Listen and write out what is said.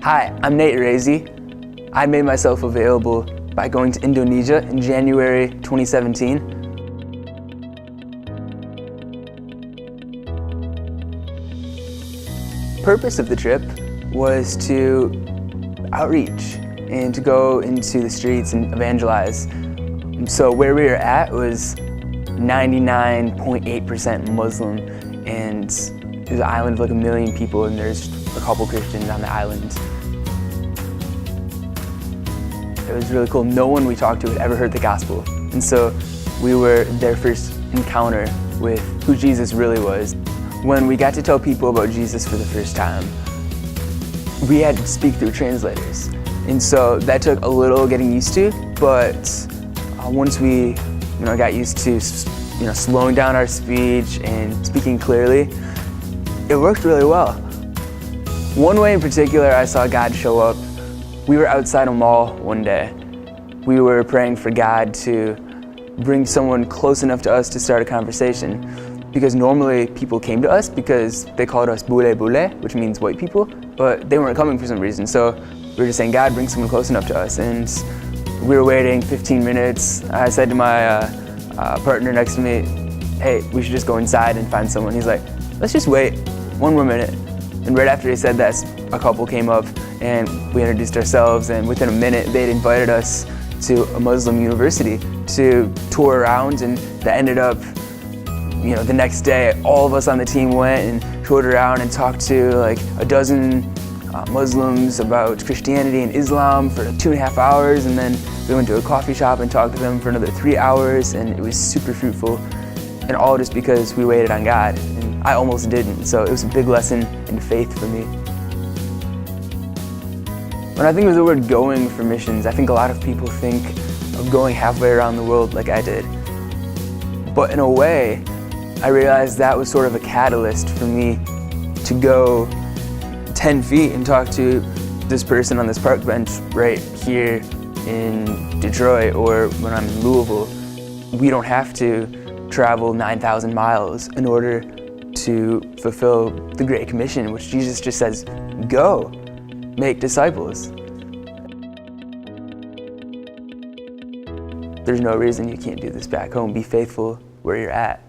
Hi, I'm Raese. I made myself available by going to Indonesia in January 2017. The purpose of the trip was to outreach and to go into the streets and evangelize. So where we were at was 99.8% Muslim, and there's an island of like 1 million people, and there's a couple Christians on the island. It was really cool. No one we talked to had ever heard the gospel, and so we were their first encounter with who Jesus really was. When we got to tell people about Jesus for the first time, we had to speak through translators, and so that took a little getting used to, but once we got used to slowing down our speech and speaking clearly, it worked really well. One way in particular I saw God show up. We were outside a mall one day. We were praying for God to bring someone close enough to us to start a conversation, because normally people came to us because they called us bule bule, which means white people, but they weren't coming for some reason. So we were just saying, God, bring someone close enough to us. And we were waiting 15 minutes. I said to my partner next to me, hey, we should just go inside and find someone. He's like, let's just wait one more minute. And right after he said that, a couple came up and we introduced ourselves, and within a minute they'd invited us to a Muslim university to tour around, and that ended up, the next day all of us on the team went and toured around and talked to like a dozen Muslims about Christianity and Islam for 2.5 hours, and then we went to a coffee shop and talked to them for another 3 hours, and it was super fruitful, and all just because we waited on God, and I almost didn't, so it was a big lesson in faith for me. When I think of the word going for missions, I think a lot of people think of going halfway around the world like I did. But in a way, I realized that was sort of a catalyst for me to go 10 feet and talk to this person on this park bench right here in Detroit, or when I'm in Louisville. We don't have to travel 9,000 miles in order to fulfill the Great Commission, which Jesus just says, go, make disciples. There's no reason you can't do this back home. Be faithful where you're at.